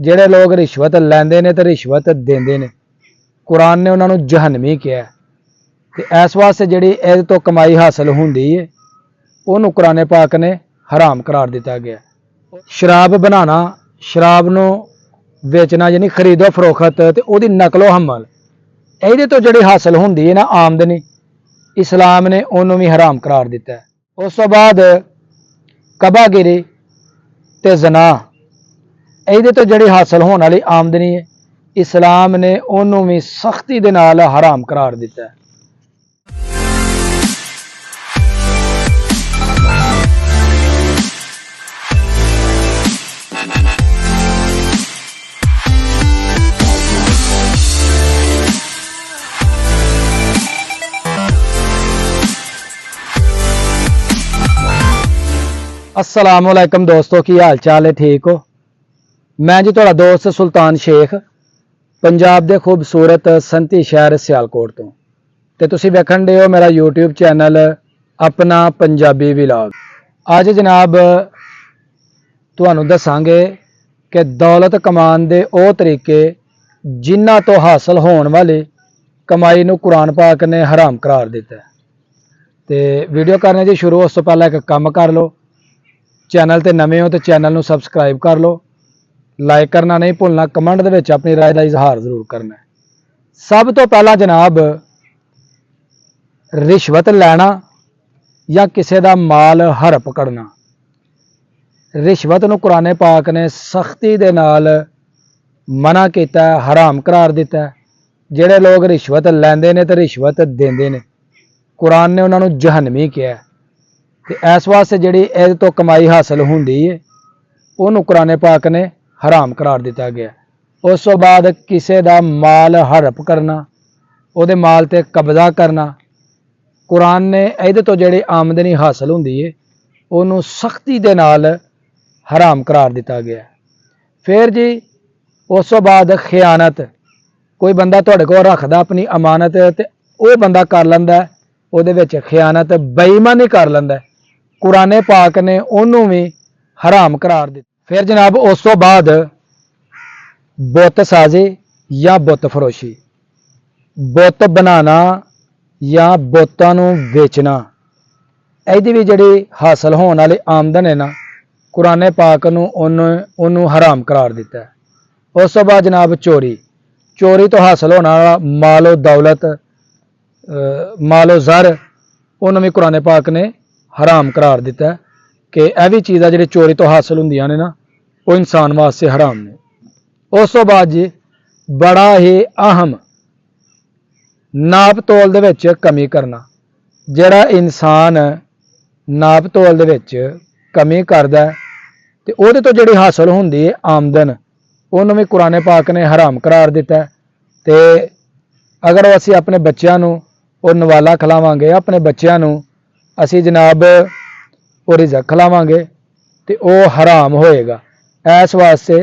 ਜਿਹੜੇ ਲੋਕ ਰਿਸ਼ਵਤ ਲੈਂਦੇ ਨੇ ਤੇ ਰਿਸ਼ਵਤ ਦਿੰਦੇ ਨੇ, ਕੁਰਾਨ ਨੇ ਉਹਨਾਂ ਨੂੰ ਜਹਨਮੀ ਕਿਹਾ। ਤੇ ਇਸ ਵਾਸਤੇ ਜਿਹੜੀ ਇਹਦੇ ਤੋਂ ਕਮਾਈ ਹਾਸਲ ਹੁੰਦੀ ਹੈ ਉਹਨੂੰ ਕੁਰਾਨ ਪਾਕ ਨੇ ਹਰਾਮ करार ਦਿੱਤਾ ਗਿਆ। ਸ਼ਰਾਬ ਬਣਾਉਣਾ, ਸ਼ਰਾਬ ਨੂੰ ਵੇਚਣਾ ਯਾਨੀ ਖਰੀਦੋ ਫਰੋਖਤ ਤੇ ਉਹਦੀ ਨਕਲੋ ਹਮਲ, ਇਹਦੇ ਤੋਂ ਜਿਹੜੀ ਹਾਸਲ ਹੁੰਦੀ ਹੈ ਨਾ ਆਮਦਨੀ, ਇਸਲਾਮ ਨੇ ਉਹਨੂੰ ਵੀ ਹਰਾਮ करार ਦਿੱਤਾ ਹੈ। ਉਸ ਤੋਂ ਬਾਅਦ ਕਬਾਗਿਰੀ ਤੇ ਜ਼ਨਾ, ਇਹਦੇ ਤੋਂ ਜਿਹੜੀ ਹਾਸਲ ਹੋਣ ਵਾਲੀ ਆਮਦਨੀ ਹੈ ਇਸਲਾਮ ਨੇ ਉਹਨੂੰ ਵੀ ਸਖਤੀ ਦੇ ਨਾਲ ਹਰਾਮ करार ਦਿੱਤਾ ਹੈ। अस्सलामुअलैकुम दोस्तों, की हाल चाल है? ठीक हो? मैं जी थोड़ा दोस्त सुल्तान शेख पंजाब के खूबसूरत संती शहर सियालकोट तो ते तुसी वेखण दे हो मेरा यूट्यूब चैनल अपना पंजाबी व्लॉग। अज जनाब तुहानू दसांगे कि दौलत कमान दे ओ तरीके जिन्हां तो हासिल होने वाली कमाई नू कुरान पाक ने हराम करार दिता है। ते वीडियो करने जी शुरू उस तो पहले एक काम कर लो, चैनल ते नवे हो तो चैनल नू सबसक्राइब कर लो, लाइक करना नहीं भुलना, कमेंट दे विच अपनी राय का इजहार जरूर करना है। सब तो पहला जनाब रिश्वत लैना या किसी का माल हड़प करना, रिश्वत नू कुरान पाक ने सख्ती दे नाल मना किया, हराम करार दिता है। जिहड़े लोग रिश्वत लैंदे ने ते रिश्वत देंदे ने, कुरान ने उन्होंने जहनमी किया। ते इस वास्ते जिहड़ी इहदे तो कमाई हासिल हुंदी है उहनूं कुरान पाक ने हराम करार दिता गया। उस तो बाद किसी का माल हड़प करना, उहदे माल ते कब्जा करना, कुरान ने इहदे तो जिहड़ी आमदनी हासिल हुंदी है उहनूं सख्ती दे नाल हराम करार दिता गया। फिर जी उस तो बाद खियानत, कोई बंदा तुहाडे कोल रखदा अपनी अमानत ते ओह बंदा कर लैंदा उहदे विच खियानत, बेईमानी कर लैंदा, कुरान पाक ने उन्होंने भी हराम करार दिता। फिर जनाब उस तो बाद बुत साजी या बुत फरोशी, बुत बनाना या बुतां नूं बेचना, इहदी भी जिहड़ी हासिल होने वाली आमदन है ना कुरान पाक नूं उन्होंने हराम करार दिता है। उस तो बाद जनाब चोरी, चोरी तो हासिल होने वाला मालो दौलत, मालो ज़र, उन्होंने भी कुरान पाक ने हराम करार दिता है कि यह भी चीज़ां जिहड़ी चोरी तो हासिल हुंदियां ने ना वो इंसान वास्ते हराम ने। उस तो बाद जी बड़ा ही अहम नाप तोल दे विच कमी करना, जिहड़ा इंसान नाप तोल दे विच कमी करदा है ते उहदे तो जिहड़ी हासिल हुंदी है आमदन उहनूं भी कुरान पाक ने हराम करार दिता है। ते अगर असीं अपने बच्चों नूं ਉਹ नवाला खिलावांगे, अपने बच्चों नूं असी जनाब वो रिज़क खिलावांगे तो वह हराम होएगा। इस वास्ते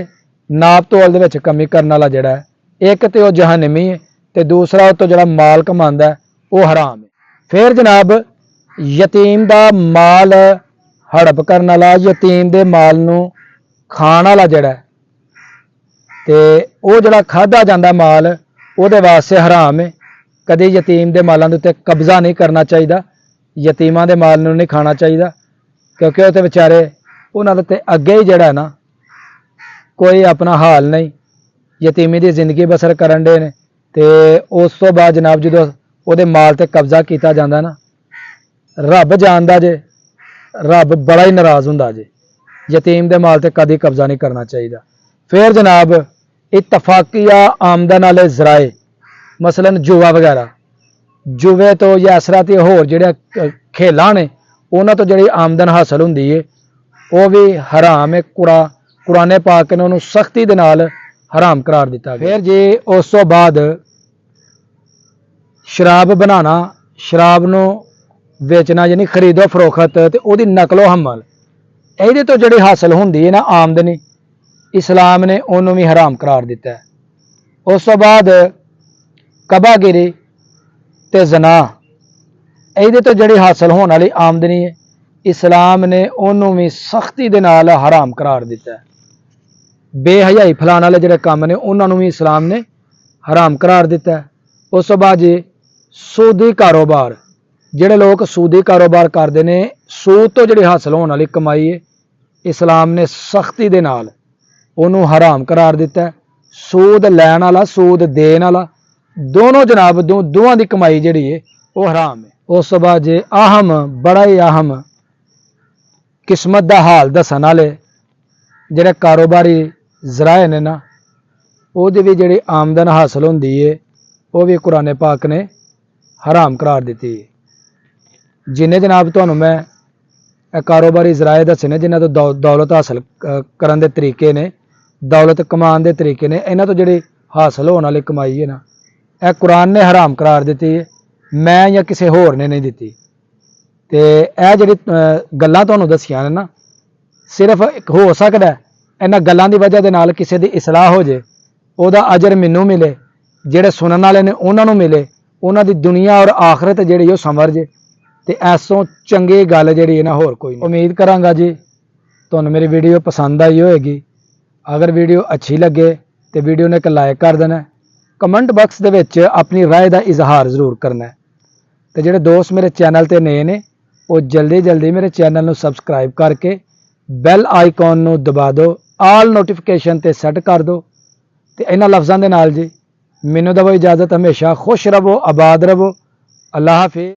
नाप तोल दे विच कमी करने वाला जिहड़ा है एक तो वह जहनमी है ते दूसरा तो जिहड़ा माल कमांदा है वह हराम है। फिर जनाब यतीम दा माल हड़प करने वाला, यतीम दे माल नूं खाण वाला जिहड़ा ते वह जिहड़ा खाधा जांदा माल उहदे वास्ते हराम है। कभी यतीम के मालों के उत्ते कब्जा नहीं करना चाहिए, यतीमां के माल नूं नहीं खाना चाहिए, क्योंकि वो तो बेचारे उन्होंने ते अगे ही जड़ा ना कोई अपना हाल नहीं, यतीमी की जिंदगी बसर करन दे ने। ते उस तो बाद जनाब जो वो माल ते कब्जा किया जाता ना, रब जानदा जे, रब बड़ा ही नाराज़ हुंदा जे, यतीम के माल ते कभी कब्जा नहीं करना चाहिए। फिर जनाब इतफाकिया आमदन वाले जराए, मसलन जुआ वगैरह, जुए तो या असरा तो होर जिहड़े खेलां ने उन्हां तो जिहड़ी आमदन हासिल हुंदी है वह भी हराम है। कुरान पाक ने उन्होंने सख्ती दे नाल हराम करार दिता। फिर जी उस तो बाद शराब बनाना, शराब नूं बेचना यानी खरीदो फरोखत ते उहदी नकलो हमल, इहदे तो जिहड़ी हासिल हुंदी है ना आमदनी, इस्लाम ने उन्होंने भी हराम करार दिता है। उस तो बाद कबागिरी ते जना, इहदे तो जिहड़ी हासिल होने वाली आमदनी है इस्लाम ने उन्होंने भी सख्ती दे नाल हराम करार दिता है। ਬੇਹਯਾਈ ਫੈਲਾਉਣ ਵਾਲੇ ਜਿਹੜੇ ਕੰਮ ਨੇ ਉਹਨਾਂ ਨੂੰ ਵੀ ਇਸਲਾਮ ਨੇ ਹਰਾਮ ਕਰਾਰ ਦਿੱਤਾ ਹੈ। ਉਸ ਤੋਂ ਬਾਅਦ ਜੀ ਸੂਦੀ ਕਾਰੋਬਾਰ, ਜਿਹੜੇ ਲੋਕ ਸੂਦੀ ਕਾਰੋਬਾਰ ਕਰਦੇ ਨੇ, ਸੂਦ ਤੋਂ ਜਿਹੜੀ ਹਾਸਲ ਹੋਣ ਵਾਲੀ ਕਮਾਈ ਹੈ, ਇਸਲਾਮ ਨੇ ਸਖਤੀ ਦੇ ਨਾਲ ਉਹਨੂੰ ਹਰਾਮ ਕਰਾਰ ਦਿੱਤਾ ਹੈ। ਸੂਦ ਲੈਣ ਵਾਲਾ, ਸੂਦ ਦੇਣ ਵਾਲਾ, ਦੋਨੋਂ ਜਨਾਬ ਦੋਵਾਂ ਦੀ ਕਮਾਈ ਜਿਹੜੀ ਹੈ ਉਹ ਹਰਾਮ ਹੈ। ਉਸ ਤੋਂ ਬਾਅਦ ਜੇ ਬੜਾ ਹੀ ਅਹਿਮ ਕਿਸਮਤ ਦਾ ਹਾਲ ਦੱਸਣ ਵਾਲੇ ਜਿਹੜੇ ਕਾਰੋਬਾਰੀ ਜ਼ਰਾਏ ਨੇ ਨਾ, ਉਹਦੀ ਵੀ ਜਿਹੜੀ ਆਮਦਨ ਹਾਸਲ ਹੁੰਦੀ ਹੈ ਉਹ ਵੀ ਕੁਰਾਨ ਪਾਕ ਨੇ ਹਰਾਮ ਕਰਾਰ ਦਿੱਤੀ ਹੈ। ਜਿੰਨੇ ਜਨਾਬ ਤੁਹਾਨੂੰ ਮੈਂ ਇਹ ਕਾਰੋਬਾਰੀ ਜ਼ਰਾਏ ਦੱਸੇ ਨੇ, ਜਿਨ੍ਹਾਂ ਤੋਂ ਦੌਲਤ ਹਾਸਲ ਕਰਨ ਦੇ ਤਰੀਕੇ ਨੇ, ਦੌਲਤ ਕਮਾਉਣ ਦੇ ਤਰੀਕੇ ਨੇ, ਇਹਨਾਂ ਤੋਂ ਜਿਹੜੀ ਹਾਸਲ ਹੋਣ ਵਾਲੀ ਕਮਾਈ ਹੈ ਨਾ, ਇਹ ਕੁਰਾਨ ਨੇ ਹਰਾਮ ਕਰਾਰ ਦਿੱਤੀ ਹੈ, ਮੈਂ ਜਾਂ ਕਿਸੇ ਹੋਰ ਨੇ ਨਹੀਂ ਦਿੱਤੀ। ਤੇ ਇਹ ਜਿਹੜੀ ਗੱਲਾਂ ਤੁਹਾਨੂੰ ਦੱਸੀਆਂ ਨੇ ਨਾ, ਸਿਰਫ ਹੋ ਸਕਦਾ ਇਹਨਾਂ ਗੱਲਾਂ ਦੀ ਵਜ੍ਹਾ ਦੇ ਨਾਲ ਕਿਸੇ ਦੀ ਇਸਲਾਹ ਹੋ ਜੇ, ਉਹਦਾ ਅਜਰ ਮੈਨੂੰ ਮਿਲੇ, ਜਿਹੜੇ ਸੁਣਨ ਵਾਲੇ ਨੇ ਉਹਨਾਂ ਨੂੰ ਮਿਲੇ, ਉਹਨਾਂ ਦੀ ਦੁਨੀਆ ਔਰ ਆਖਰਤ ਜਿਹੜੀ ਉਹ ਸੰਵਰ ਜੇ, ਤੇ ਐਸੋਂ ਚੰਗੀ ਗੱਲ ਜਿਹੜੀ ਹੈ ਨਾ ਹੋਰ ਕੋਈ ਨਹੀਂ। ਉਮੀਦ ਕਰਾਂਗਾ ਜੀ ਤੁਹਾਨੂੰ ਮੇਰੀ ਵੀਡੀਓ ਪਸੰਦ ਆਈ ਹੋਏਗੀ। ਅਗਰ ਵੀਡੀਓ ਅੱਛੀ ਲੱਗੇ ਤੇ ਵੀਡੀਓ ਨੂੰ ਇੱਕ ਲਾਈਕ ਕਰ ਦੇਣਾ, ਕਮੈਂਟ ਬਾਕਸ ਦੇ ਵਿੱਚ ਆਪਣੀ ਰਾਏ ਦਾ ਇਜ਼ਹਾਰ ਜ਼ਰੂਰ ਕਰਨਾ, ਤੇ ਜਿਹੜੇ ਦੋਸਤ ਮੇਰੇ ਚੈਨਲ ਤੇ ਨਏ ਨੇ ਉਹ ਜਲਦੀ ਮੇਰੇ ਚੈਨਲ ਨੂੰ ਸਬਸਕ੍ਰਾਈਬ ਕਰਕੇ ਬੈਲ ਆਈਕਨ ਨੂੰ ਦਬਾ ਦਿਓ, ਆਲ ਨੋਟੀਫਿਕੇਸ਼ਨ ਤੇ ਸੈੱਟ ਕਰ ਦਿਓ। ਤੇ ਇਹਨਾਂ ਲਫ਼ਜ਼ਾਂ ਦੇ ਨਾਲ ਜੀ ਮੈਨੂੰ ਦਵੋ ਇਜਾਜ਼ਤ, ਹਮੇਸ਼ਾ ਖੁਸ਼ ਰਹੋ, ਆਬਾਦ ਰਹੋ। ਅੱਲਾਹ ਹਾਫਿਜ਼।